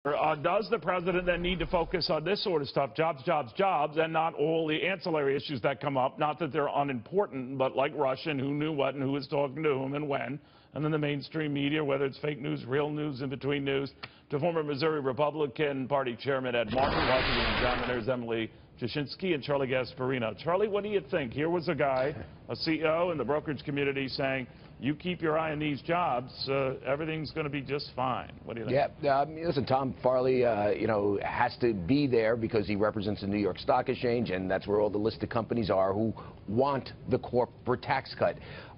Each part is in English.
Does the president then need to focus on this sort of stuff, jobs, jobs, jobs, and not all the ancillary issues that come up? Not that they're unimportant, but like Russia and who knew what and who was talking to whom and when. And then the mainstream media, whether it's fake news, real news, in-between news. To former Missouri Republican Party Chairman Ed Martin, Washington Examiner's Emily Jashinsky, and Charlie Gasparino. Charlie, what do you think? Here was a guy, a CEO in the brokerage community saying, you keep your eye on these jobs, everything's going to be just fine. What do you think? Yeah, listen, Tom Farley, has to be there because he represents the New York Stock Exchange, and that's where all the listed companies are who want the corporate tax cut.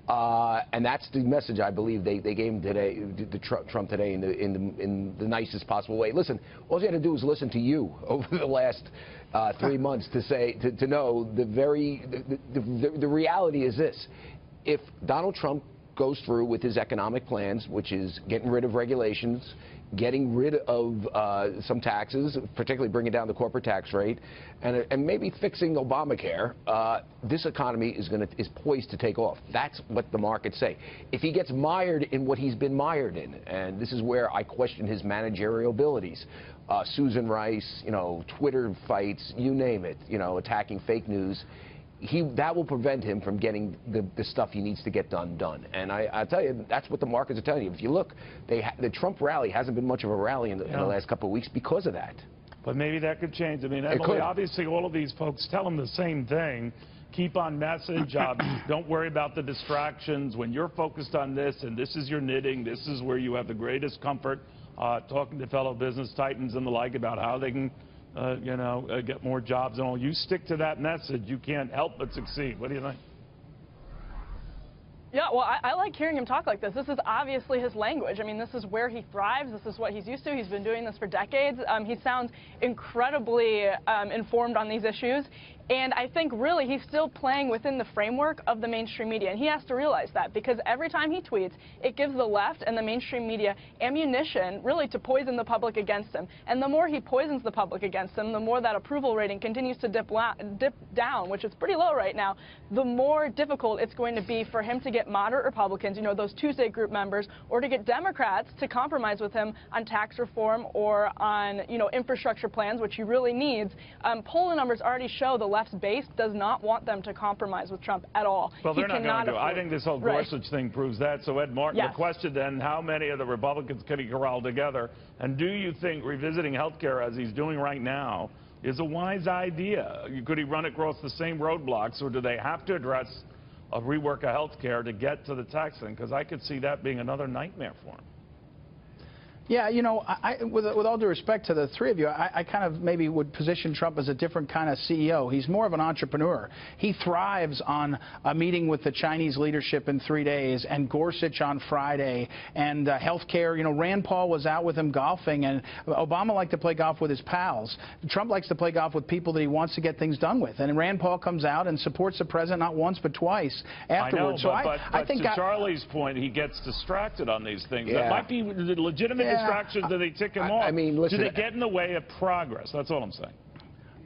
And that's the message I believe they gave him today, to Trump today, in the nicest possible way. Listen, all you had to do is listen to you over the last 3 months to know the reality is this: if Donald Trump goes through with his economic plans, which is getting rid of regulations, getting rid of some taxes, particularly bringing down the corporate tax rate, and maybe fixing Obamacare, this economy is poised to take off. That's what the markets say. If he gets mired in what he's been mired in, and this is where I question his managerial abilities, Susan Rice, Twitter fights, you name it, attacking fake news, that will prevent him from getting the stuff he needs to get done. And I tell you, that's what the markets are telling you. If you look, the Trump rally hasn't been much of a rally in the last couple of weeks because of that. But maybe that could change. I mean, Emily, obviously all of these folks tell him the same thing. Keep on message. Don't worry about the distractions. When you're focused on this, and this is your knitting, this is where you have the greatest comfort, talking to fellow business titans and the like about how they can get more jobs and all. You stick to that message, you can't help but succeed. What do you think? Yeah, well, I like hearing him talk like this. This is obviously his language. I mean, this is where he thrives. This is what he's used to. He's been doing this for decades. He sounds incredibly informed on these issues. And I think really he's still playing within the framework of the mainstream media. And he has to realize that, because every time he tweets, it gives the left and the mainstream media ammunition really to poison the public against him. And the more he poisons the public against him, the more that approval rating continues to dip down, which is pretty low right now, the more difficult it's going to be for him to get moderate Republicans, those Tuesday group members, or to get Democrats to compromise with him on tax reform or on, infrastructure plans, which he really needs. Polling numbers already show the left's base does not want them to compromise with Trump at all. Well, they're not going to. I think this whole Gorsuch thing proves that. So, Ed Martin, the question then, how many of the Republicans can he corral together? And do you think revisiting health care, as he's doing right now, is a wise idea? Could he run across the same roadblocks, or do they have to address a rework of health care to get to the tax thing? Because I could see that being another nightmare for him. Yeah, with all due respect to the three of you, I kind of maybe would position Trump as a different kind of CEO. He's more of an entrepreneur. He thrives on a meeting with the Chinese leadership in 3 days, and Gorsuch on Friday, and health care. Rand Paul was out with him golfing, and Obama liked to play golf with his pals. Trump likes to play golf with people that he wants to get things done with. And Rand Paul comes out and supports the president not once but twice afterwards. I think to Charlie's point, he gets distracted on these things. That might be legitimate distractions. Do they tick him off? I mean, listen, do they get in the way of progress? That's all I'm saying.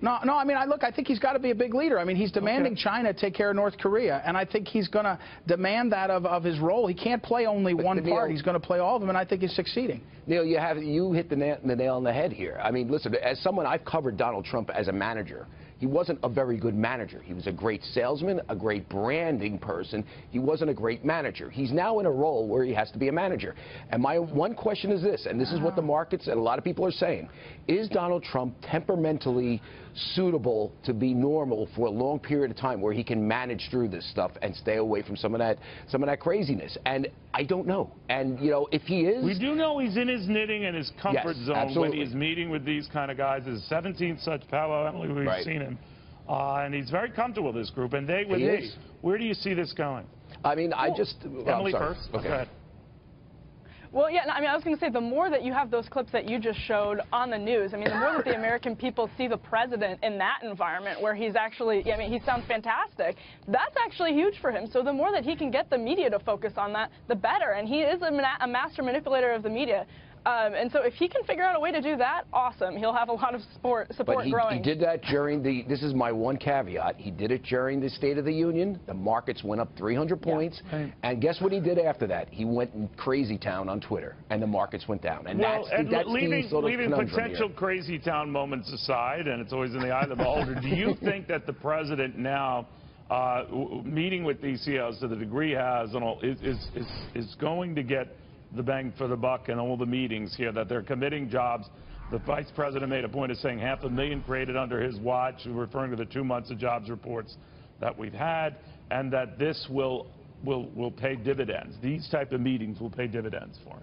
No, I mean, I think he's got to be a big leader. I mean, he's demanding China take care of North Korea, and I think he's going to demand that of his role. He can't play only one part. He's going to play all of them, and I think he's succeeding. Neil, you hit the nail on the head here. I mean, listen, as someone, I've covered Donald Trump as a manager. He wasn't a very good manager. He was a great salesman, a great branding person. He wasn't a great manager. He's now in a role where he has to be a manager. And my one question is this, and this is what the markets and a lot of people are saying: is Donald Trump temperamentally suitable to be normal for a long period of time, where he can manage through this stuff and stay away from some of that craziness? And I don't know. And if he is, we do know he's in his knitting and his comfort zone when he's meeting with these kind of guys. His 17th such powwow, Emily, we've seen him, and he's very comfortable with this group. And they with me. Where do you see this going? I mean, Emily first. Okay. Go ahead. Well, yeah, I mean, I was going to say, the more that you have those clips that you just showed on the news, I mean, the more that the American people see the president in that environment where he's actually, I mean, he sounds fantastic, that's actually huge for him. So the more that he can get the media to focus on that, the better. And he is a master manipulator of the media. And so if he can figure out a way to do that, awesome. He'll have a lot of support But growing. he did that during this is my one caveat, he did it during the State of the Union. The markets went up 300 points. Right. And guess what he did after that? He went in crazy town on Twitter, and the markets went down. And that's leaving the sort of conundrum potential here. crazy town moments aside, and it's always in the eye of the beholder, do you think that the president now, meeting with these CEOs to the degree he has, and all, is going to get the bang for the buck in all the meetings here, that they're committing jobs? The vice president made a point of saying 500,000 created under his watch, referring to the 2 months of jobs reports that we've had, and that this will pay dividends. These type of meetings will pay dividends for him.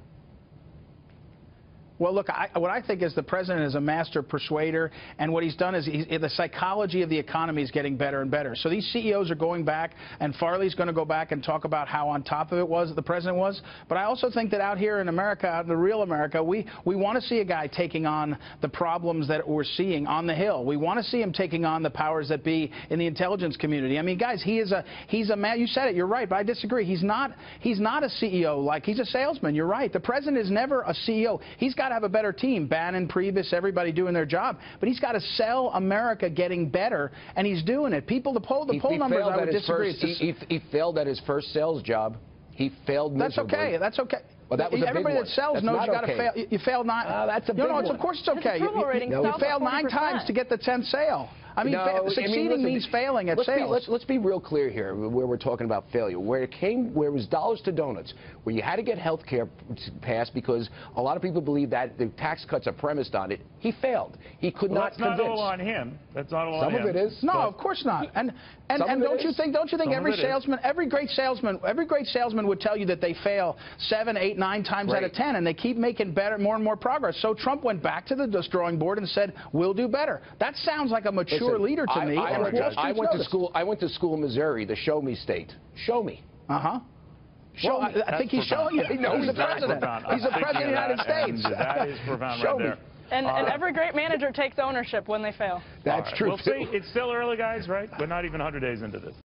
Well, look, what I think is the president is a master persuader, and what he's done is the psychology of the economy is getting better and better. So these CEOs are going back, and Farley's going to go back and talk about how on top of it the president was. But I also think that out here in America, the real America, we want to see a guy taking on the problems that we're seeing on the Hill. We want to see him taking on the powers that be in the intelligence community. I mean, guys, he's a man. You said it. You're right, but I disagree. He's not a CEO. Like, he's a salesman. You're right. The president is never a CEO. He's got to have a better team. Bannon, Priebus, everybody doing their job. But he's got to sell America getting better, and he's doing it. The poll numbers, I would disagree. He failed at his first sales job. He failed miserably. That's okay. That's okay. Well, that was a everybody big that sells one. knows That's you got to okay. fail. You failed 9. That's a big one. Of course it's okay. His approval rating You failed 9 times to get the 10th sale. I mean, succeeding means failing at sales. Let's be real clear here where we're talking about failure. Where it was dollars to donuts, where you had to get health care passed because a lot of people believe that the tax cuts are premised on it. He failed. He could not convince. That's not all on him. That's not all on him. Some of it is. No, of course not. And don't you think every salesman, every great salesman would tell you that they fail 7, 8, 9 times out of 10, and they keep making more and more progress. So Trump went back to the drawing board and said, "We'll do better." That sounds like a mature leader to me. I went to school in Missouri, the show me state. Show me. I think he's showing you. He knows the president. He's the president of the United States. That is profound right there. And every great manager takes ownership when they fail. That's true. We'll see. It's still early, guys, right? We're not even 100 days into this.